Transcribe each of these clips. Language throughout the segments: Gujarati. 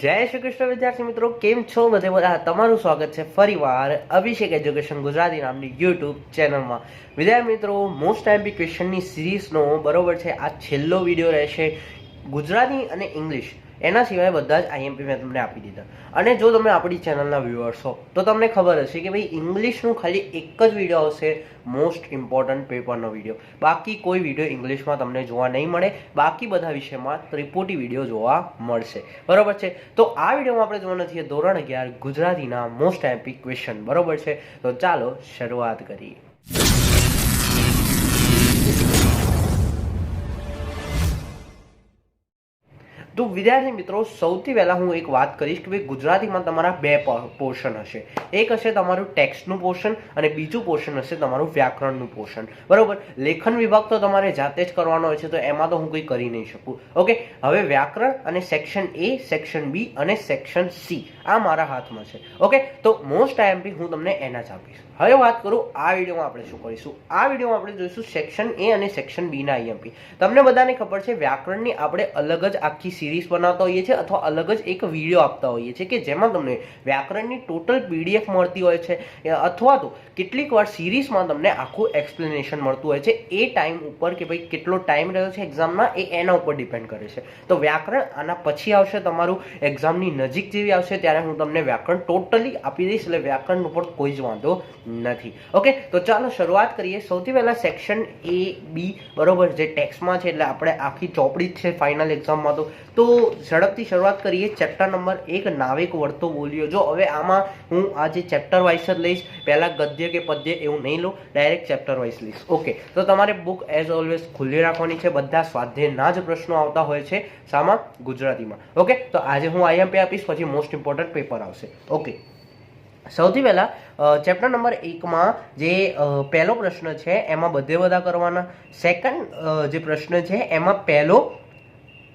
જય શ્રી કૃષ્ણ વિદ્યાર્થી મિત્રો, કેમ છો બધે બધા? તમારું સ્વાગત છે ફરીવાર અભિષેક એજ્યુકેશન ગુજરાતી નામની યુટ્યુબ ચેનલમાં. વિદ્યાર્થી મિત્રો, મોસ્ટ આઈએમપી ક્વેશ્ચનની સિરીઝનો બરોબર છે આ છેલ્લો વિડીયો રહેશે. ગુજરાતી અને ઇંગ્લિશ એના સિવાય બધા જ આઈએમપી મેં તમને આપી દીધા. અને જો તમે આપણી ચેનલના વ્યુઅર્સ હો તો તમને ખબર હશે કે ભાઈ ઇંગ્લિશનું ખાલી એક જ વિડીયો આવશે, મોસ્ટ ઇમ્પોર્ટન્ટ પેપરનો વિડીયો. બાકી કોઈ વિડીયો ઇંગ્લિશમાં તમને જોવા નહીં મળે. બાકી બધા વિષયમાં ત્રિપુટી વિડીયો જોવા મળશે. બરોબર છે? તો આ વિડીયોમાં આપણે જોવાના છીએ ધોરણ 11 ગુજરાતીના મોસ્ટ આઈએમપી ક્વેશ્ચન. બરોબર છે? તો ચાલો શરૂઆત કરીએ. તો વિદ્યાર્થી મિત્રો, સૌથી પહેલાં હું એક વાત કરીશ કે ભાઈ ગુજરાતીમાં તમારા બે પોર્શન હશે. એક હશે તમારું ટેક્સ્ટનું પોર્શન અને બીજું પોર્શન હશે તમારું વ્યાકરણનું પોર્શન. બરોબર? લેખન વિભાગ તો તમારે જાતે જ કરવાનો હોય છે, તો એમાં તો હું કંઈ કરી નહીં શકું. ઓકે, હવે વ્યાકરણ અને સેક્શન એ, સેક્શન બી અને સેક્શન સી આ મારા હાથમાં છે. ઓકે, તો મોસ્ટ આઈએમપી હું તમને એના જ આપીશ. હવે વાત કરું આ વિડીયોમાં આપણે શું કરીશું. આ વિડીયોમાં આપણે જોઈશું સેક્શન એ અને સેક્શન બીના આઈએમપી. તમને બધાને ખબર છે વ્યાકરણની આપણે અલગ જ આખી સિરીઝ બનાવતા હોઈએ છીએ અથવા અલગ જ એક વિડીયો આપતા હોઈએ છીએ કે જેમાં તમને વ્યાકરણની ટોટલ પીડીએફ મળતી હોય છે, અથવા તો કેટલીક વાર સિરીઝમાં તમને આખું એક્સપ્લેનેશન મળતું હોય છે. એ ટાઈમ ઉપર કે ભાઈ કેટલો ટાઈમ રહ્યો છે એક્ઝામના એ એના ઉપર ડિપેન્ડ કરે છે. તો વ્યાકરણ આના પછી આવશે, તમારું એક્ઝામની નજીક જેવી આવશે ત્યારે હું તમને વ્યાકરણ ટોટલી આપી દઈશ. એટલે વ્યાકરણ ઉપર કોઈ જ વાંધો નથી. ઓકે, તો ચાલો શરૂઆત કરીએ. સૌથી પહેલા સેક્શન એ બી, બરોબર, જે ટેક્સમાં છે એટલે આપણે આખી ચોપડી જ છે ફાઇનલ એક્ઝામમાં. તો ઝડપથી શરૂઆત કરીએ. ચેપ્ટર નંબર 1 નાવિક વળતો બોલ્યો. જો હવે આમાં હું આજે ચેપ્ટર વાઇઝ જ લઈશ, પહેલા ગદ્ય કે પદ્ય એવું નહીં લઉં, ડાયરેક્ટ ચેપ્ટર વાઇઝ લઈશ. ઓકે, તો તમારે બુક એઝ ઓલવેઝ ખુલ્લી રાખવાની છે. બધા સ્વાધ્યાયના જ પ્રશ્નો આવતા હોય છે. શામાં? ગુજરાતીમાં. ઓકે, તો આજે હું આઈએમપી આપીશ, પછી મોસ્ટ ઇમ્પોર્ટન્ટ પેપર આવશે. ઓકે, સૌથી પહેલા ચેપ્ટર નંબર 1માં જે પહેલો પ્રશ્ન છે એમાં બધા કરવાના. સેકન્ડ જે પ્રશ્ન છે એમાં પહેલો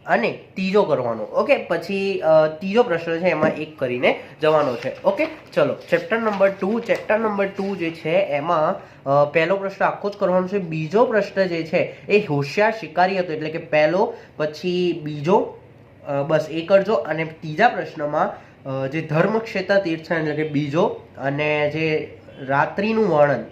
અને ત્રીજો કરવાનો. ઓકે, પછી ત્રીજો પ્રશ્ન છે એમાં એક કરીને જવાનો છે. ઓકે, ચલો ચેપ્ટર નંબર 2. ચેપ્ટર નંબર 2 જે છે એમાં પહેલો પ્રશ્ન આખો જ કરવાનો છે. બીજો પ્રશ્ન જે છે એ હોશિયાર શિકારી હતો, એટલે કે પહેલો પછી બીજો, બસ એ કરજો. અને ત્રીજા પ્રશ્નમાં જે ધર્મક્ષેત્ર તીર્થ એટલે કે બીજો, અને જે રાત્રિનું વર્ણન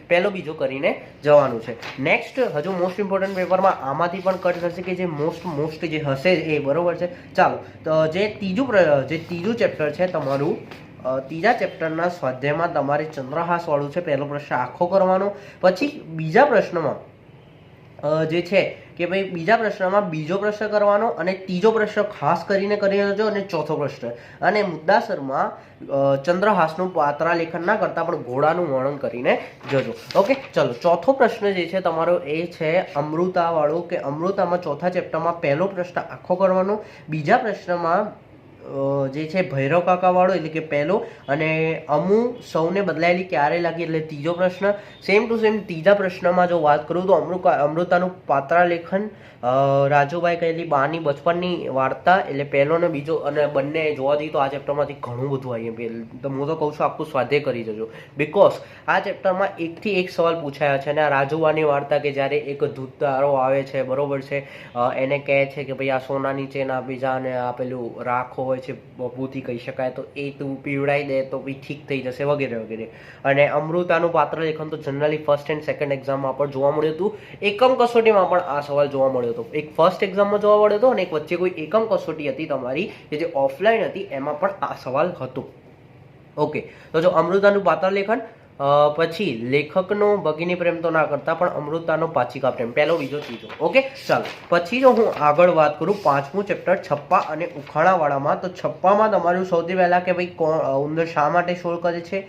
પહેલો બીજો કરીને જવાનું છે. નેક્સ્ટ હજુ મોસ્ટ ઇમ્પોર્ટન્ટ પેપરમાં આમાંથી પણ કટ થશે કે જે મોસ્ટ જે હશે એ. બરોબર છે? ચાલો, તો જે ત્રીજું ચેપ્ટર છે તમારું, ત્રીજા ચેપ્ટરના સ્વાધ્યાયમાં તમારે ચંદ્રહાસ વાળું છે. પહેલો પ્રશ્ન આખો કરવાનો. પછી બીજા પ્રશ્નમાં જે છે કે ભાઈ બીજા પ્રશ્નમાં બીજો પ્રશ્ન કરવાનો, અને ત્રીજો પ્રશ્ન ખાસ કરીને કરી લેજો, અને ચોથો પ્રશ્ન અને મુદ્દાસરમાં ચંદ્રહાસનું પાત્રા લેખન ના કરતા પણ ઘોડાનું વર્ણન કરીને જજો. ઓકે, ચલો ચોથો પ્રશ્ન જે છે તમારો એ છે અમૃતા વાળો, કે અમૃતામાં ચોથા ચેપ્ટરમાં પહેલો પ્રશ્ન આખો કરવાનો. બીજા પ્રશ્નમાં જે છે ભૈરવ કાકા વાળો એટલે કે પહેલો, અને અમુ સૌને બદલાયેલી ક્યારે લાગી એટલે ત્રીજો પ્રશ્ન. સેમ ટુ સેમ ત્રીજા પ્રશ્નમાં જો વાત કરું તો અમૃતાનું પાત્રા લેખન, રાજુભાઈ કહેલી બાની બચપનની વાર્તા એટલે પહેલો ને બીજો, અને બંને જોવા જઈએ તો આ ચેપ્ટરમાંથી ઘણું બધું આવી. તો હું તો કહું છું આખું સ્વાધ્યાય કરી જજો, બિકોઝ આ ચેપ્ટરમાં એકથી એક સવાલ પૂછાયા છે. અને આ રાજુબાની વાર્તા કે જ્યારે એક ધૂતદારો આવે છે, બરોબર છે, એને કહે છે કે ભાઈ આ સોનાની ચેન આપી જા, અને આ પેલું રાખો હોય છે બબૂથી કહી શકાય, તો એ તું પીવડાવી દે તો ભાઈ ઠીક થઈ જશે, વગેરે વગેરે. અને અમૃતાનું પાત્ર લેખન તો જનરલી ફર્સ્ટ એન્ડ સેકન્ડ એક્ઝામમાં પણ જોવા મળ્યું હતું. એકમ કસોટીમાં પણ આ સવાલ જોવા મળ્યો હતો. એક ફર્સ્ટ એક્ઝામમાં જોવા મળ્યો હતો અને એક વચ્ચે કોઈ એકમ કસોટી હતી તમારી જે ઓફલાઈન હતી, એમાં પણ આ સવાલ હતો. ઓકે, તો જો અમૃતાનું પાત્ર લેખન, પછી લેખકનો ભગીની પ્રેમ તો ના કરતા પણ અમૃતાનો પાચિકા પ્રેમ, પહેલો બીજો ત્રીજો. ઓકે, ચાલો પછી જો હું આગળ વાત કરું પાંચમું ચેપ્ટર છપ્પા અને ઉખાણાવાળામાં, તો છપ્પામાં તમારું સૌથી પહેલા કે ભાઈ ઉંદર શા માટે શોર કરે છે,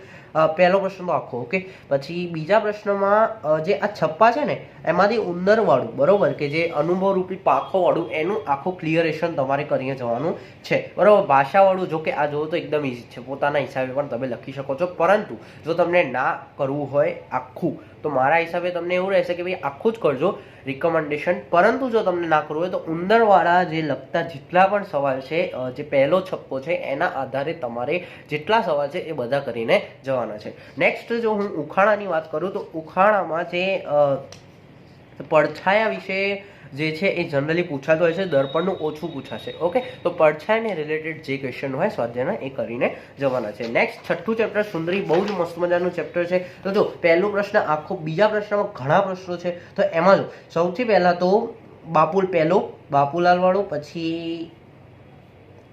પહેલો પ્રશ્ન તો આખો. ઓકે, પછી બીજા પ્રશ્નમાં જે આ છપ્પા છે ને એમાંથી ઉંદરવાળું, બરોબર, કે જે અનુભવરૂપી પાખોવાળું, એનું આખું ક્લિયરેશન તમારે કરીને જવાનું છે. બરોબર, ભાષાવાળું જો કે આ જોવો તો એકદમ ઇઝી છે, પોતાના હિસાબે પણ તમે લખી શકો છો. પરંતુ જો તમને ના કરવું હોય આખું, તો મારા હિસાબે તમને એવું રહેશે કે ભાઈ આખું જ કરજો, રિકમેન્ડેશન. પરંતુ જો તમને ના કરવું હોય તો ઉંદરવાળા જે લખતા જેટલા પણ સવાલ છે, જે પહેલો છપ્પો છે એના આધારે તમારે જેટલા સવાલ છે એ બધા કરીને જવાના છે. નેક્સ્ટ જો હું ઉખાણાની વાત કરું તો ઉખાણામાં જે પડછાયા વિશે જે છે એ જનરલી પૂછાતો હોય છે, દર્પણનું ઓછું પૂછાશે. ઓકે, તો પડછાયાને રિલેટેડ જે ક્વેશ્ચન હોય સ્વાધ્યાયના એ કરીને જવાના છે. નેક્સ્ટ છઠ્ઠું ચેપ્ટર સુંદરી, બહુ જ મસ્ત મજાનું ચેપ્ટર છે. તો જો પહેલો પ્રશ્ન આખો, બીજા પ્રશ્નમાં ઘણા પ્રશ્નો છે. તો એમાં જો સૌથી પહેલાં તો બાપુલ પહેલો, બાપુલાલ વાળો, પછી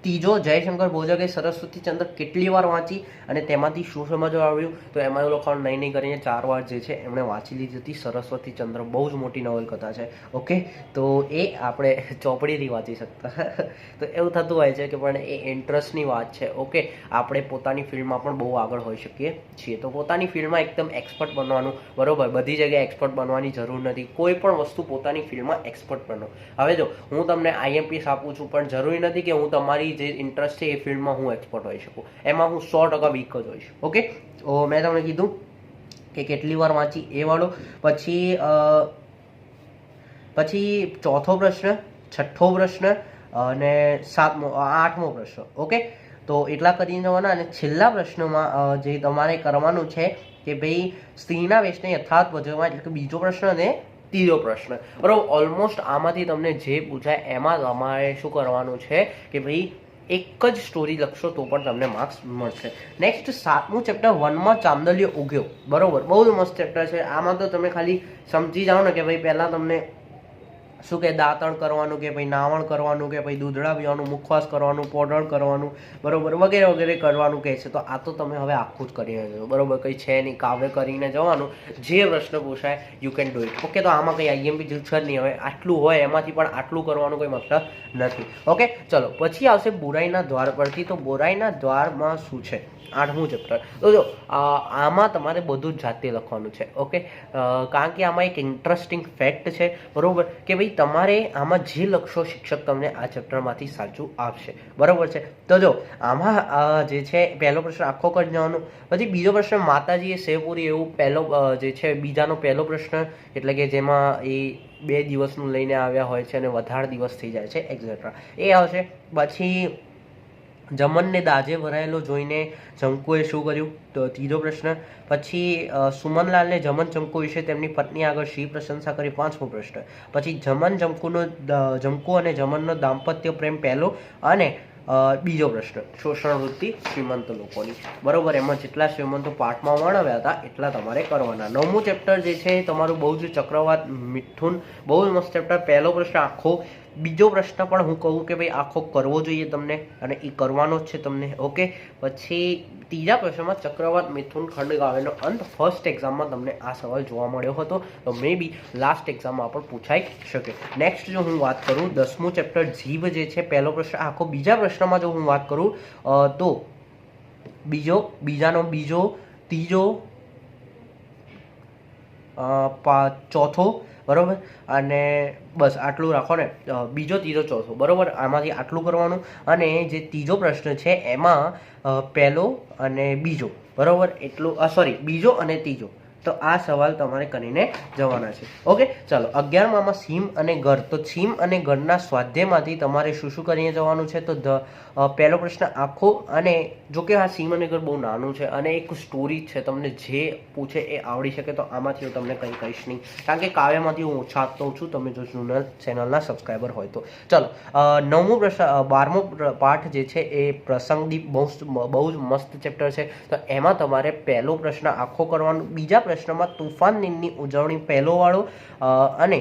ત્રીજો જયશંકર ભોજકે સરસ્વતી ચંદ્ર કેટલી વાર વાંચી અને તેમાંથી શું સમજવા આવ્યું. તો એમાં એવું લખવાનું નહીં કરીને 4 વાર જે છે એમણે વાંચી લીધી હતી સરસ્વતી ચંદ્ર. બહુ જ મોટી નવલકથા છે. ઓકે, તો એ આપણે ચોપડીથી વાંચી શકતા. તો એવું થતું હોય છે કે પણ એ ઇન્ટરેસ્ટની વાત છે. ઓકે, આપણે પોતાની ફિલ્ડમાં પણ બહુ આગળ હોઈ શકીએ છીએ. તો પોતાની ફિલ્ડમાં એકદમ એક્સપર્ટ બનવાનું, બરોબર, બધી જગ્યાએ એક્સપર્ટ બનવાની જરૂર નથી. કોઈ પણ વસ્તુ પોતાની ફિલ્ડમાં એક્સપર્ટ બનો. હવે જો હું તમને IMPs આપું છું, પણ જરૂરી નથી કે હું તમારી જે ઇન્ટરેસ્ટ છે એ ફિલ્ડમાં હું એક્સપર્ટ હોઈ શકું. એમાં હું 100% વીક જ હોઈશ. ઓકે, તો મેં તમને કીધું કે કેટલી વાર વાંચી એ વાળો. પછી ચોથો પ્રશ્ન, છઠ્ઠો પ્રશ્ન અને આઠમો પ્રશ્ન. ઓકે, તો એટલા કરી જવાના. અને છેલ્લા પ્રશ્નમાં જે તમારે કરવાનું છે કે ભાઈ સ્ત્રીના વેશને યથાર્થ ભજવવા, એટલે કે બીજો પ્રશ્ન અને ત્રીજો પ્રશ્ન, બરાબર. ઓલમોસ્ટ આમાંથી તમને જે પૂછાય એમાં તમારે શું કરવાનું છે કે ભાઈ એક જ સ્ટોરી લખશો તો પણ તમને માર્ક્સ મળશે. નેક્સ્ટ 7મું ચેપ્ટર, વનમાં ચાંદલિયો ઉગ્યો, બરોબર. બહુ જ મસ્ત ચેપ્ટર છે. આમાં તો તમે ખાલી સમજી જાઓ ને કે ભાઈ પહેલાં તમને શું કે દાંતણ કરવાનું, કે ભાઈ નાવણ કરવાનું, કે ભાઈ દૂધડા પીવાનું, મુખવાસ કરવાનું, પોડળ કરવાનું, બરોબર, વગેરે વગેરે કરવાનું કહે છે. તો આ તો તમે હવે આખું જ કરીને જજો, બરોબર. કંઈ છે નહીં, કાવ્ય કરીને જવાનું. જે પ્રશ્ન પૂછાય you can do it. Okay, તો આમાં કંઈ IMP છે જ નહીં. હવે આટલું હોય એમાંથી પણ આટલું કરવાનું કોઈ મતલબ નથી. ઓકે, ચલો પછી આવશે બુરાઈના દ્વાર પરથી. તો બુરાઈના દ્વારમાં શું છે? 8મું ચેપ્ટર. તો જો આમાં તમારે બધું જ જાતે લખવાનું છે. ઓકે, કારણ કે આમાં એક ઇન્ટરેસ્ટિંગ ફેક્ટ છે, બરોબર, કે ભાઈ તમારે આમાં જે લખશો શિક્ષક તમને આ ચેપ્ટરમાંથી સાચું આપશે, બરોબર છે. તો જો આમાં જે છે પહેલો પ્રશ્ન આખો કરી જવાનો. પછી બીજો પ્રશ્ન, માતાજીએ સેવ પૂરી, એવું પહેલો જે છે બીજાનો પહેલો પ્રશ્ન, એટલે કે જેમાં એ 2 દિવસનું લઈને આવ્યા હોય છે અને વધારે દિવસ થઈ જાય છે એક્ઝેટ્રા, એ આવશે. પછી જમનને દાજે ભરાયેલો જોઈને ચંકુએ શું કર્યું? તો ત્રીજો પ્રશ્ન. પછી સુમનલાલને જમન ચંકુ વિશે તેમની પત્ની આગળ શી પ્રશંસા કરી? 5મો પ્રશ્ન. પછી જમકુ અને જમનનો દાંપત્ય પ્રેમ પહેલો અને બીજો પ્રશ્ન, શોષણ વૃત્તિ શ્રીમંત લોકોની, બરોબર. એમાં જેટલા શ્રીમંતો પાઠમાં વર્ણવ્યા હતા એટલા તમારે કરવાના. 9મું ચેપ્ટર જે છે તમારું બહુ જ ચક્રવાત મિથુન, બહુ જ મસ્ત ચેપ્ટર. પહેલો પ્રશ્ન આખો, બીજો પ્રશ્ન પણ હું કહું કે ભાઈ આખો કરવો જોઈએ તમને, અને એ કરવાનો જ છે તમને. ઓકે, પછી ત્રીજા પ્રશ્નમાં ચક્રવાત મિથુન ખંડ કાવ્યનો અંત. ફર્સ્ટ એક્ઝામમાં તમને આ સવાલ જોવા મળ્યો હતો, તો મે બી લાસ્ટ એક્ઝામમાં પણ પૂછાઈ શકે. નેક્સ્ટ જો હું વાત કરું 10મું ચેપ્ટર જીભ જે છે પહેલો પ્રશ્ન આખો. બીજા પ્રશ્નમાં જો હું વાત કરું તો બીજાનો બીજો, ત્રીજો, ચોથો, બરોબર. અને બસ આટલું રાખો ને, બીજો, ત્રીજો, ચોથો, બરોબર. આમાંથી આટલું કરવાનું. અને જે ત્રીજો પ્રશ્ન છે એમાં પહેલો અને બીજો, બરોબર, એટલું, સોરી, બીજો અને ત્રીજો. તો આ સવાલ તમારે કરીને જવાના છે. ઓકે, ચાલો 11માં સીમ અને ગર. તો સીમ અને ગરના સ્વાધ્યાયમાંથી તમારે શું શું કરીને જવાનું છે? તો પહેલો પ્રશ્ન આખો. અને જો કે આ સીમ અને ગર બહુ નાનું છે અને એક સ્ટોરી છે, તમને જે પૂછે એ આવડી શકે. તો આમાંથી હું તમને કંઈ કહીશ નહીં, કારણ કે કાવ્યમાંથી હું ઓછા આપતો છું, તમે જો જૂના ચેનલના સબસ્ક્રાઈબર હોય તો. ચાલો 9મું પ્રશ્ન, 12મો પાઠ જે છે એ પ્રસંગદીપ, બહુ જ મસ્ત ચેપ્ટર છે. તો એમાં તમારે પહેલો પ્રશ્ન આખો કરવાનો. બીજા પ્રશ્નમાં તુફાન દિનની ઉજવણી પહેલો વાળો, અને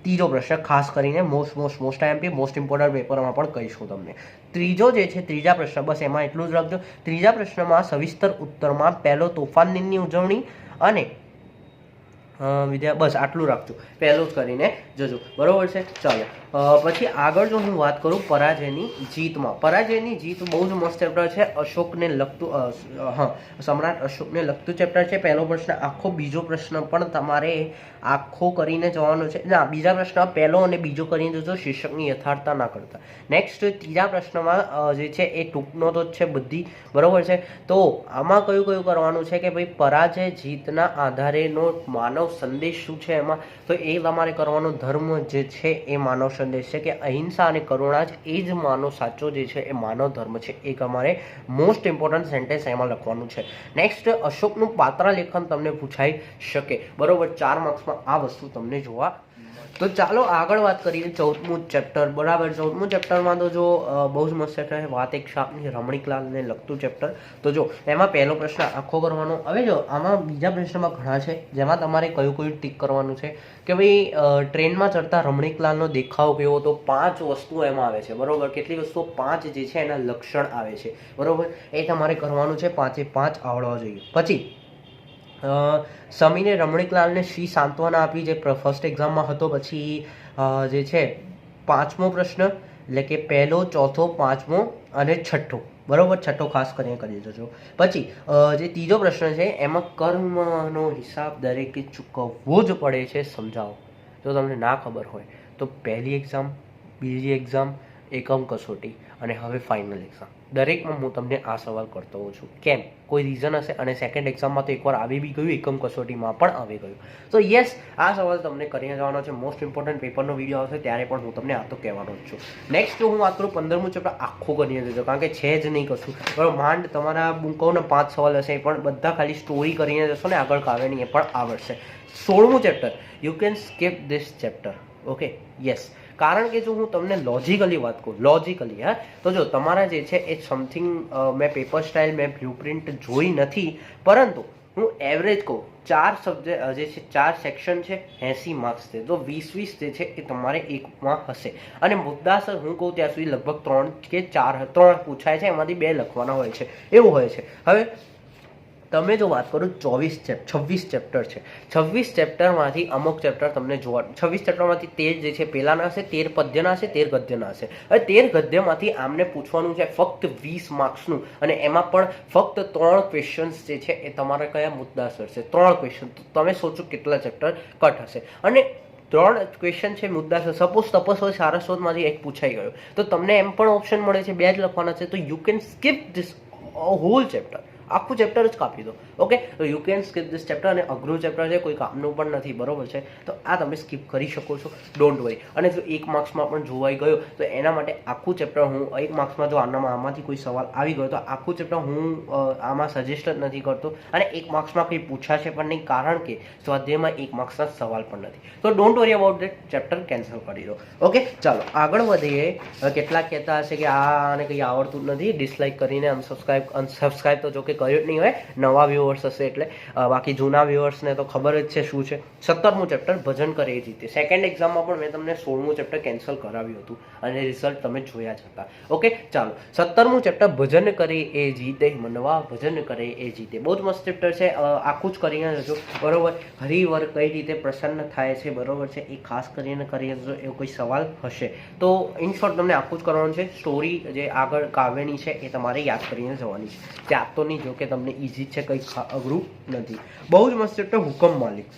ત્રીજો પ્રશ્ન ખાસ કરીને મોસ્ટ IMP, મોસ્ટ ઇમ્પોર્ટન્ટ પેપરમાં પણ કહીશું તમને. ત્રીજો જે છે ત્રીજા પ્રશ્ન, બસ એમાં એટલું જ રાખજો. ત્રીજા પ્રશ્નમાં સવિસ્તર ઉત્તરમાં પહેલો તોફાન દિનની ઉજવણી અને બસ આટલું રાખજો, પહેલું જ કરીને જજો, બરોબર છે. ચાલો પછી આગળ જો હું વાત કરું પરાજયની જીતમાં. પરાજયની જીત બહુ જ મસ્ત ચેપ્ટર છે, અશોકને લગતું, સમ્રાટ અશોકને લગતું ચેપ્ટર છે. પહેલો પ્રશ્ન આખો, બીજો પ્રશ્ન પણ તમારે આખો કરીને જવાનો છે. ના, બીજા પ્રશ્ન પહેલો અને બીજો કરીને જજો, શીર્ષકની યથાર્થતા ના કરતા. નેક્સ્ટ ત્રીજા પ્રશ્નમાં જે છે એ ટૂંકનો તો છે બધી, બરોબર છે. તો આમાં કયું કયું કરવાનું છે કે ભાઈ પરાજય જીતના આધારેનો માનવ સંદેશ શું છે એમાં? તો એ તમારે કરવાનો. ધર્મ જે છે એ માનવ સંદેશ છે, કે અહિંસા અને કરુણા જ એ જ માનવ સાચો જે છે એ માનવ ધર્મ છે. એ તમારે મોસ્ટ ઇમ્પોર્ટન્ટ સેન્ટેન્સ એમાં લખવાનું છે. નેક્સ્ટ અશોકનું પાત્ર લેખન તમને પૂછાઈ શકે, બરોબર. 4 માર્ક્સમાં આ વસ્તુ તમને જોવા તો ચાલો આગળ વાત કરીએ 14મું ચેપ્ટર. બરાબર, 14મું ચેપ્ટરમાં તો જો બહુ જ મસ્ત ચેપ્ટર છે, વાત એક શાપની, રમણીકલાલને લગતું ચેપ્ટર. તો જો એમાં પહેલો પ્રશ્ન આખો કરવાનો. હવે જો આમાં બીજા પ્રશ્નમાં ઘણા છે જેમાં તમારે કયું કયું ટીક કરવાનું છે કે ભાઈ ટ્રેનમાં ચડતા રમણીકલાલનો દેખાવ કેવો, તો 5 વસ્તુઓ એમાં આવે છે. બરોબર, કેટલી વસ્તુઓ? 5 જે છે એના લક્ષણ આવે છે. બરોબર, એ તમારે કરવાનું છે, 5 આવડવા જોઈએ. પછી સમીને રમણીકલાલને શી સાંત્વના આપી, જે ફર્સ્ટ એક્ઝામમાં હતો. પછી જે છે 5મો પ્રશ્ન, એટલે કે પહેલો, ચોથો, 5મો અને 6ઠ્ઠો. બરોબર, 6ઠ્ઠો ખાસ કરીને કરી દેજો. પછી જે ત્રીજો પ્રશ્ન છે એમાં કર્મનો હિસાબ દરેકે ચૂકવવો જ પડે છે, સમજાવો. જો તમને ના ખબર હોય તો પહેલી એક્ઝામ, બીજી એક્ઝામ, એકમ કસોટી અને હવે ફાઇનલ એક્ઝામ, દરેકમાં હું તમને આ સવાલ કરતો હોઉં છું. કેમ? કોઈ રીઝન હશે. અને સેકન્ડ એક્ઝામમાં તો એકવાર આવી બી ગયું, એકમ કસોટીમાં પણ આવી ગયું. તો યસ, આ સવાલ તમને કરીને જવાનો છે. મોસ્ટ ઇમ્પોર્ટન્ટ પેપરનો વિડીયો આવશે ત્યારે પણ હું તમને આ તો કહેવાનો જ છું. નેક્સ્ટ જો હું વાત કરું 15મું ચેપ્ટર આખું કરીને દેજો, કારણ કે છે જ નહીં કશું. બરાબર, માંડ તમારા કહું ને 5 સવાલ હશે, પણ બધા ખાલી સ્ટોરી કરીને જશો ને આગળ કાવે નહીં, એ પણ આવડશે. 16મું chapter, you can skip this chapter. Okay, yes, કારણ કે જો હું તમને લોજિકલી વાત કહું, લોજિકલી, હા, તો જો તમારા જે છે એ સમથિંગ મેં પેપર સ્ટાઇલ, મેં બ્લુપ્રિન્ટ જોઈ નથી, પરંતુ હું એવરેજ કહું, 4 સબ્જેક્ટ જે છે, 4 સેક્શન છે, 80 માર્ક્સ છે, તો 20 જે છે એ તમારે એકમાં હશે. અને મુદ્દાસર હું કહું ત્યાં સુધી લગભગ 3 કે 3 પૂછાય છે, એમાંથી 2 લખવાના હોય છે, એવું હોય છે. હવે તમે જો વાત કરો 26 ચેપ્ટર છે, 26 ચેપ્ટરમાંથી અમુક ચેપ્ટર તમને જોવા, 26 ચેપ્ટરમાંથી 13 જે છે પહેલાના હશે, 13 પદ્યના હશે, 13 ગદ્યના હશે. હવે 13 ગદ્યમાંથી આમને પૂછવાનું છે ફક્ત 20 માર્ક્સનું, અને એમાં પણ ફક્ત 3 ક્વેશ્ચન્સ જે છે એ તમારા કયા મુદ્દાસર છે, 3 ક્વેશ્ચન. તો તમે સોચો કેટલા ચેપ્ટર કટ હશે. અને 3 ક્વેશ્ચન છે મુદ્દાસર. સપોઝ તપસ્વી સારસ્વતમાંથી એક પૂછાઈ ગયો, તો તમને એમ પણ ઓપ્શન મળે છે 2 જ લખવાના છે, તો you can skip this hall chapter, આખું ચેપ્ટર જ કાપી દો. ઓકે, તો you can skip this chapter. અને અઘરું ચેપ્ટર છે, કોઈ કામનું પણ નથી. બરોબર છે, તો આ તમે સ્કીપ કરી શકો છો, ડોન્ટ વરી. અને જો 1 માર્ક્સમાં પણ જોવાઈ ગયો તો એના માટે આખું ચેપ્ટર હું 1 માર્ક્સમાં જો આમાંથી કોઈ સવાલ આવી ગયો તો આખું ચેપ્ટર હું આમાં સજેસ્ટ જ નથી કરતો. અને 1 માર્ક્સમાં કંઈ પૂછાશે પણ નહીં, કારણ કે સ્વાધ્યાયમાં 1 માર્ક્સના સવાલ પણ નથી. તો don't worry about that, chapter cancel કરી દો. ઓકે, ચાલો આગળ વધીએ. કેટલાક કહેતા હશે કે આને કંઈ આવડતું જ નથી, ડિસલાઇક કરીને અનસબસ્ક્રાઇબ તો જો કે કર્યો જ નહીં હોય, નવા વ્યુઅર્સ હશે એટલે. બાકી જૂના વ્યુઅર્સને તો ખબર જ છે શું છે. 17મું ચેપ્ટર ભજન કરે એ જીતે. સેકન્ડ એક્ઝામમાં પણ મેં તમને 16મું ચેપ્ટર કેન્સલ કરાવ્યું હતું અને રિઝલ્ટ તમે જોયા જ હતા. ઓકે, ચાલો 17મું ચેપ્ટર ભજન કરે એ જીતે, મનવા ભજન કરે એ જીતે. બહુ જ મસ્ત ચેપ્ટર છે, આખું જ કરીને જજો. બરોબર, હરિવર કઈ રીતે પ્રસન્ન થાય છે, બરોબર છે, એ ખાસ કરીને કરી જજો. એવો કોઈ સવાલ હશે તો ઇન શોર્ટ તમને આખું જ કરવાનું છે. સ્ટોરી જે આગળ કાવ્યની છે એ તમારે યાદ કરીને જવાની છે. ત્યાં તો નહીં, જો કે તમને ઇઝી છે, કંઈ અઘરું નથી. બહુ જ મસ્ત ચેપ્ટર હુકમ માલિક.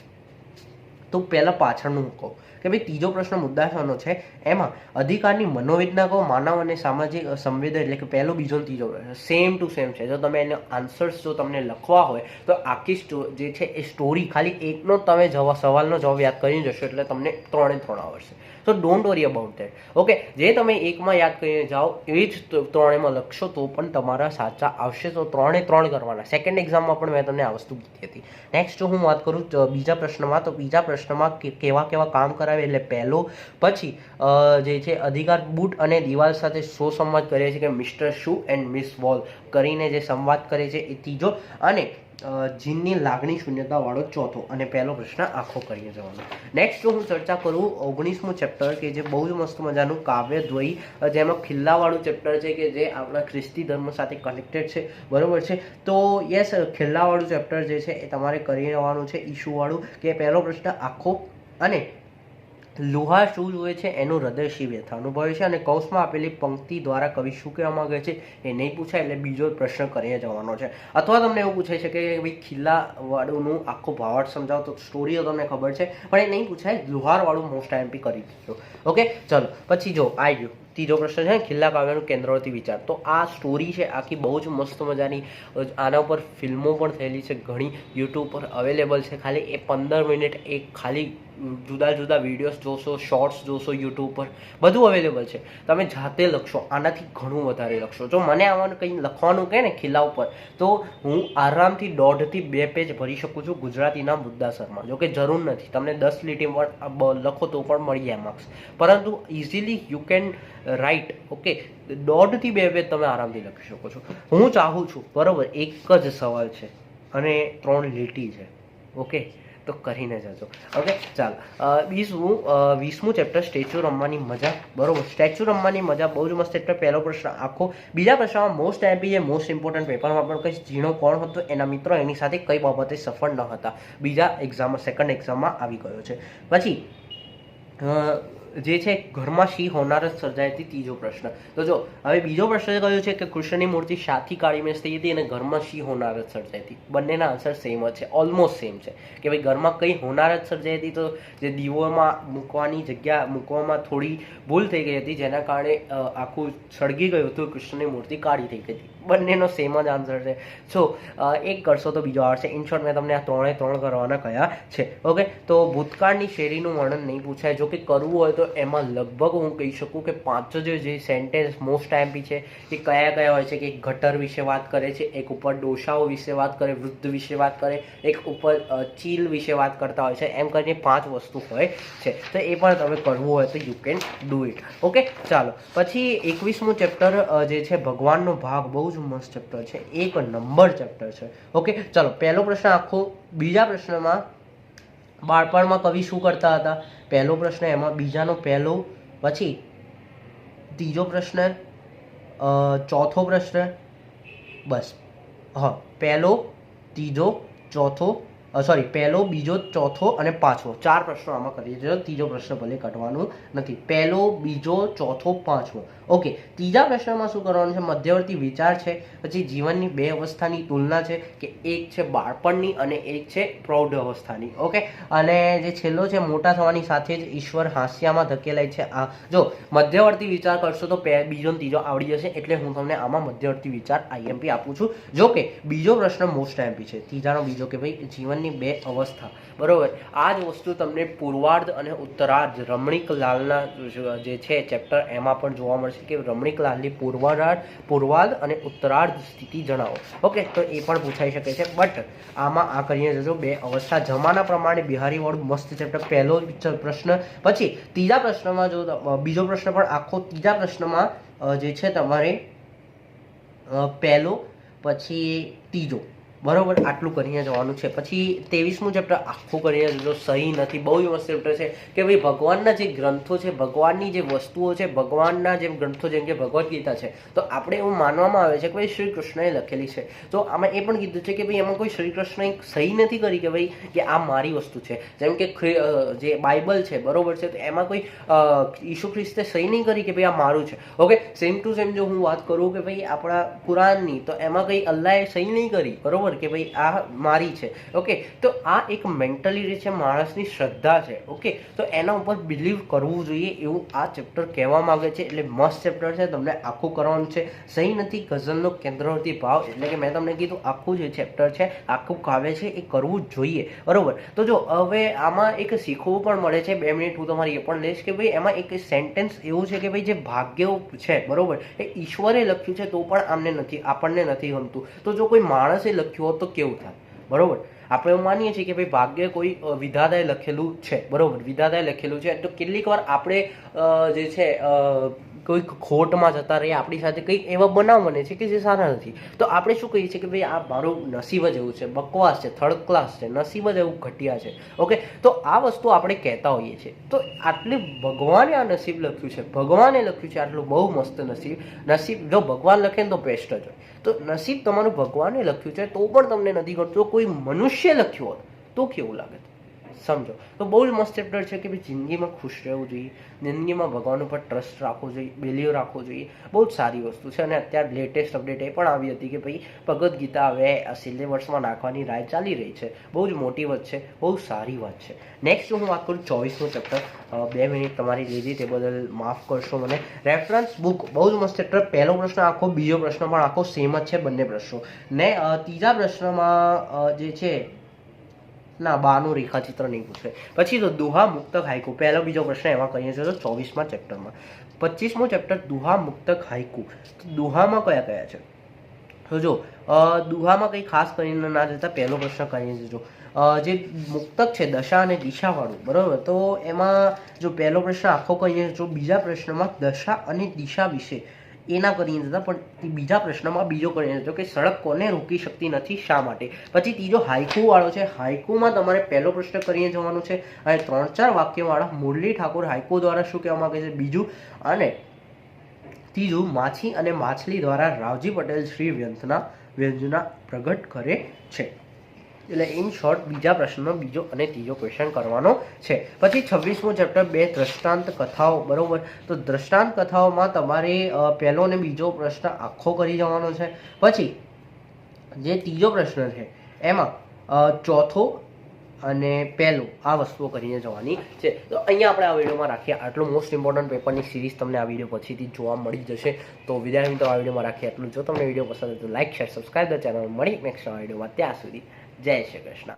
તો પહેલાં પાછળનું હું કહું કે ભાઈ ત્રીજો પ્રશ્ન મુદ્દાસરનો છે, એમાં અધિકારની મનોવેદના કહો, માનવ અને સામાજિક સંવેદન, એટલે કે પહેલો, બીજો, ત્રીજો પ્રશ્ન સેમ ટુ સેમ છે. જો તમે એને આન્સર્સ જો તમને લખવા હોય તો આખી જે છે એ સ્ટોરી ખાલી એકનો તમે સવાલનો જવાબ યાદ કરીને જશો એટલે તમને 3 આવડશે. તો don't worry about that. Okay, જે તમે એકમાં યાદ કરીને જાઓ એ જ 3માં લખશો તો પણ તમારા સાચા આવશે. તો 3 કરવાના. સેકન્ડ એક્ઝામમાં પણ મેં તમને આ વસ્તુ કીધી હતી. નેક્સ્ટ હું વાત કરું બીજા પ્રશ્નમાં, તો બીજા પ્રશ્નમાં કેવા કામ કરાવે, એટલે પહેલો. પછી જે છે અધિકાર બૂટ અને દિવાલ સાથે શો સંવાદ કરે છે, કે મિસ્ટર શુ એન્ડ મિસ વોલ કરીને જે સંવાદ કરે છે એ ત્રીજો. અને જીનની લાગણી શૂન્યતા વાળો ચોથો. અને પહેલો પ્રશ્ન આખો કરીને જવાનો. નેક્સ્ટ હું ચર્ચા કરું 19મું ચેપ્ટર, કે જે બહુ જ મસ્ત મજાનું કાવ્યદ્વયી, જેમાં ખિલ્લાવાળું ચેપ્ટર છે, કે જે આપણા ખ્રિસ્તી ધર્મ સાથે કનેક્ટેડ છે. બરોબર છે, તો યસ, ખિલ્લાવાળું ચેપ્ટર જે છે એ તમારે કરી રહેવાનું છે, ઇસ્યુવાળું. કે પહેલો પ્રશ્ન આખો. અને લુહાર શું જુએ છે, એનું હૃદય શી વ્યથા અનુભવે છે. અને કૌંસમાં આપેલી પંક્તિ દ્વારા કવિ શું કહેવા માંગે છે એ નહીં પૂછાય, એટલે બીજો પ્રશ્ન કરીને જવાનો છે. અથવા તમને એવું પૂછાઈ શકે કે ભાઈ ખિલ્લાવાળુંનું આખો ભાવાર્થ સમજાવો, તો સ્ટોરી તો તમને ખબર છે પણ એ નહીં પૂછાય, લુહારવાળું મોસ્ટ આઈએમપી કરી દીધો. ઓકે, ચલો પછી જો આવી ગયું ત્રીજો પ્રશ્ન છે, ખિલ્લા કાવ્યનું કેન્દ્રવર્તી વિચાર. તો આ સ્ટોરી છે આખી બહુ જ મસ્ત મજાની. આના ઉપર ફિલ્મો પણ થયેલી છે ઘણી, યુટ્યુબ પર અવેલેબલ છે. ખાલી એ 15 મિનિટ એક ખાલી જુદા જુદા વિડીયોઝ જોશો, શોર્ટ્સ જોશો યુટ્યુબ પર, બધું અવેલેબલ છે. તમે જાતે લખશો, આનાથી ઘણું વધારે લખશો. જો મને આવાનું કંઈ લખવાનું કહે ને ખીલા ઉપર, તો હું આરામથી 1.5 થી 2 પેજ ભરી શકું છું ગુજરાતીના મુદ્દાસરમાં. જો કે જરૂર નથી તમને 10 લીટીમાં લખો તો પણ મળી જાય માર્ક્સ, પરંતુ easily you can write. Okay, 1.5 થી 2 પેજ તમે આરામથી લખી શકો છો. હું ચાહું છું, બરોબર, એક જ સવાલ છે અને 3 લીટી છે. ઓકે, તો કરીને જજો. ઓકે, ચાલો. 20મું ચેપ્ટર સ્ટેચ્યુ રમવાની મજા. બરોબર, સ્ટેચ્યુ રમવાની મજા બહુ જ મસ્ત ચેપ્ટર. પહેલો પ્રશ્ન આખો. બીજા પ્રશ્નમાં મોસ્ટ એમ્પી છે, મોસ્ટ ઇમ્પોર્ટન્ટ પેપરમાં પણ કઈ ઝીણો કોણ હતો, એના મિત્રો એની સાથે કઈ બાબતે સફળ ન હતા, બીજા એક્ઝામમાં, સેકન્ડ એક્ઝામમાં આવી ગયો છે. પછી જે છે ઘરમાં શી હોનારત સર્જાઈ હતી, ત્રીજો પ્રશ્ન. તો જો હવે બીજો પ્રશ્ન કયો છે કે કૃષ્ણની મૂર્તિ શાથી કાળી મેસ થઈ હતી અને ઘરમાં શી હોનારત સર્જાઈ હતી. બંનેના આન્સર સેમ જ છે, ઓલમોસ્ટ સેમ છે કે ભાઈ ઘરમાં કઈ હોનારત સર્જાઈ હતી. તો જે દીવોમાં મૂકવાની જગ્યા મૂકવામાં થોડી ભૂલ થઈ ગઈ હતી, જેના કારણે આખું સળગી ગયું હતું, કૃષ્ણની મૂર્તિ કાળી થઈ ગઈ હતી. બંનેનો સેમ જ આન્સર છે. સો એક કરશો તો બીજો આવશે. ઇન શોર્ટ મેં તમને આ 3 કરવાના કયા છે. ઓકે, તો ભૂતકાળની શેરીનું વર્ણન નહીં પૂછાય. જો કે કરવું હોય તો એમાં લગભગ હું કહી શકું કે 5 જે સેન્ટેન્સ મોસ્ટ એમ્પી છે એ કયા કયા હોય છે કે એક ગટર વિશે વાત કરે છે, એક ઉપર ડોસાઓ વિશે વાત કરે, વૃદ્ધ વિશે વાત કરે, એક ઉપર ચીલ વિશે વાત કરતા હોય છે. એમ કરીને 5 વસ્તુ હોય છે. તો એ પણ તમે કરવું હોય તો you can do it. Okay, ચાલો. પછી 21મું ચેપ્ટર જે છે ભગવાનનો ભાગ, બહુ જ મસ્ત ચેપ્ટર છે, 1 નંબર ચેપ્ટર છે. ઓકે, ચાલો. પહેલો પ્રશ્ન આખો. બીજા પ્રશ્નમાં બાળપણમાં કવિ શું કરતા હતા, પહેલો પ્રશ્ન એમાં. બીજાનો પહેલો, પછી ત્રીજો પ્રશ્ન, ચોથો પ્રશ્ન, બસ. હા, પહેલો, ત્રીજો, ચોથો, પહેલો, બીજો, ચોથો અને 5મો. 4 પ્રશ્નો આમાં કરીએ છીએ. ત્રીજો પ્રશ્ન ભલે કાઢવાનું નથી. પહેલો, બીજો, ચોથો, 5મો. ઓકે, ત્રીજા પ્રશ્નમાં શું કરવાનું છે, મધ્યવર્તી વિચાર છે. પછી જીવનની 2 અવસ્થાની તુલના છે, કે એક છે બાળપણની અને એક છે પ્રૌઢ અવસ્થાની. ઓકે, અને જે છેલ્લો છે મોટા થવાની સાથે જ ઈશ્વર હાસ્યામાં ધકેલાય છે. આ જો મધ્યવર્તી વિચાર કરશો તો બીજો ને ત્રીજો આવડી જશે, એટલે હું તમને આમાં મધ્યવર્તી વિચાર આઈએમપી આપું છું. જો કે બીજો પ્રશ્ન મોસ્ટ એમ્પી છે. ત્રીજાનો બીજો કે ભાઈ જીવનની 2 અવસ્થા. બરોબર, આ જ વસ્તુ તમને પૂર્વાર્ધ અને ઉત્તરાર્ધ રમણીકલાલના જે છે ચેપ્ટર એમાં પણ જોવા મળશે કે રમણીકલાલની પૂર્વાર્ધ અને ઉત્તરાર્ધ સ્થિતિ જણાવો. ઓકે, તો એ પણ પૂછાઈ શકે છે. બટ આમાં આ કરીને જજો 2 અવસ્થા. જમાના પ્રમાણે બિહારી વાળું મસ્ત ચેપ્ટર, પહેલો પ્રશ્ન. પછી ત્રીજા પ્રશ્નમાં જો બીજો પ્રશ્ન પણ આખો. ત્રીજા પ્રશ્નમાં જે છે તમારે પહેલો, પછી ત્રીજો, બરોબર, આટલું કરીને જવાનું છે. પછી 23મું ચેપ્ટર આખું કરીને જજો. સહી નથી, બહુ જ મસ્ત ચેપ્ટર છે કે ભાઈ ભગવાનના જે ગ્રંથો છે, ભગવાનની જે વસ્તુઓ છે, ભગવાનના જે ગ્રંથો જેમ કે ભગવદ્ ગીતા છે, તો આપણે એવું માનવામાં આવે છે કે ભાઈ શ્રી કૃષ્ણએ લખેલી છે. તો આમાં એ પણ કીધું છે કે ભાઈ એમાં કોઈ શ્રી કૃષ્ણએ સહી નથી કરી કે ભાઈ કે આ મારી વસ્તુ છે. જેમ કે જે બાઇબલ છે, બરોબર છે, તો એમાં કોઈ ઈસુ ખ્રિસ્તે સહી નહીં કરી કે ભાઈ આ મારું છે. ઓકે, સેમ ટુ સેમ જો હું વાત કરું કે ભાઈ આપણા કુરાનની, તો એમાં કંઈ અલ્લાહે સહી નહીં કરી, બરોબર, કે ભાઈ આ મારી છે. ઓકે, તો આ એક મેન્ટલી છે, માણસની શ્રદ્ધા છે. ઓકે, તો એના ઉપર બિલીવ કરવું જોઈએ એવું આ ચેપ્ટર કહેવા માંગે છે. એટલે મસ્ત ચેપ્ટર છે, તમને આખું કરવાનું છે. સહી નથી ગઝલનો કેન્દ્રવર્તી ભાવ, એટલે કે મેં તમને કીધું આખું જે ચેપ્ટર છે, આખું કાવ્ય છે, એ કરવું જ જોઈએ. બરોબર, તો જો હવે આમાં એક શીખવું પણ મળે છે. 2 મિનિટ હું તમારી એ પણ લઈશ કે ભાઈ એમાં એક સેન્ટેન્સ એવું છે કે ભાઈ જે ભાગ્ય છે, બરોબર, એ ઈશ્વરે લખ્યું છે તો પણ આપણને નથી ગમતું. તો જો કોઈ માણસે લખ્યું હોત તો કેવું થાય, બરોબર. આપણે એવું માનીએ છીએ કે ભાઈ ભાગ્ય કોઈ વિધાતાએ લખેલું છે, બરોબર, વિધાતાએ લખેલું છે. તો કેટલીક વાર આપણે જે છે કોઈ ખોટમાં જતા રહીએ, આપણી સાથે કંઈક એવા બનાવ બને છે કે જે સારા નથી, તો આપણે શું કહીએ છીએ કે ભાઈ આ મારું નસીબ જ એવું છે, બકવાસ છે, થર્ડ ક્લાસ છે, નસીબ જ એવું ઘટિયા છે. ઓકે, તો આ વસ્તુ આપણે કહેતા હોઈએ છીએ. તો આટલી ભગવાને આ નસીબ લખ્યું છે, ભગવાને લખ્યું છે આટલું બહુ મસ્ત નસીબ જો ભગવાન લખે ને તો બેસ્ટ જ હોય. તો નસીબ તમારું ભગવાને લખ્યું છે તો પણ તમને નથી ગમતું, કોઈ મનુષ્ય લખ્યું હોત તો કેવું લાગે, સમજો. તો બહુ જ મસ્ત ચેપ્ટર છે કે ભાઈ જિંદગીમાં ખુશ રહેવું જોઈએ, જિંદગીમાં ભગવાન ઉપર ટ્રસ્ટ રાખવો જોઈએ, બિલીવ રાખવો જોઈએ. બહુ જ સારી વસ્તુ છે. અને અત્યારે લેટેસ્ટ અપડેટ એ પણ આવી હતી કે ભાઈ ભગવદ્ ગીતા હવે સિલેબસમાં નાખવાની રાય ચાલી રહી છે. બહુ જ મોટી વાત છે, બહુ સારી વાત છે. નેક્સ્ટ હું વાત કરું 24મું ચેપ્ટર. 2 મિનિટ તમારી લીધી તે બદલ માફ કરશો મને. રેફરન્સ બુક, બહુ જ મસ્ત ચેપ્ટર. પહેલો પ્રશ્ન આખો, બીજો પ્રશ્ન પણ આખો સેમ જ છે બંને પ્રશ્નો. ને ત્રીજા પ્રશ્નમાં જે છે ના, બાનું રેખાચિત્ર નહીં પૂછે. પછી તો દુહા મુક્તક હાઈકુ, પહેલો બીજો પ્રશ્ન એમાં કહીએ છીએ તો 24મા ચેપ્ટરમાં. 25મો ચેપ્ટર દુહા મુક્તક હાઈકુ. દુહામાં કયા કયા છે તો જો દુહામાં કંઈ ખાસ કરીને ના જતા પહેલો પ્રશ્ન કરીએ જો જે મુક્તક છે દશા અને દિશાવાળું, બરાબર, તો એમાં જો પહેલો પ્રશ્ન આખો કહીએ જો બીજા પ્રશ્નમાં દશા અને દિશા વિશે એના કરીએ જતા, પણ બીજા પ્રશ્નમાં બીજો કરીએ તો કે સડક કોને રોકી શકતી નથી, શા માટે. પછી ત્રીજો હાઈકુ વાળો છે. હાઈકુમાં તમારે પહેલો પ્રશ્ન કરીએ જવાનું છે અને 3-4 વાક્યવાળા મુરલી ઠાકોર હાઈકુ દ્વારા શું કહેવા માંગે છે બીજું, અને ત્રીજું માછી અને માછલી દ્વારા રાવજી પટેલ શ્રી વ્યંજના પ્રગટ કરે છે. એટલે ઇન શોર્ટ બીજા પ્રશ્નનો બીજો અને ત્રીજો ક્વેશ્ચન કરવાનો છે. પછી 26મો ચેપ્ટર 2 દ્રષ્ટાંત કથાઓ, બરોબર. તો દ્રષ્ટાંત કથાઓમાં તમારે પહેલો અને બીજો પ્રશ્ન આખો કરી જવાનો છે. પછી જે ત્રીજો પ્રશ્ન છે એમાં ચોથો અને પહેલો આ વસ્તુઓ કરીને જવાની છે. તો અહીંયા આપણે આ વિડીયોમાં રાખીએ. આટલું મોસ્ટ ઇમ્પોર્ટન્ટ પેપરની સિરીઝ તમને આ વિડીયો પછીથી જોવા મળી જશે. તો વિદ્યાર્થી મિત્રો આ વિડીયોમાં રાખીએ એટલું. જો તમને વિડીયો પસંદ હોય તો like, share, subscribe the channel. મળી નેક્સ્ટ વિડીયોમાં. ત્યાં સુધી જય શ્રી કૃષ્ણ.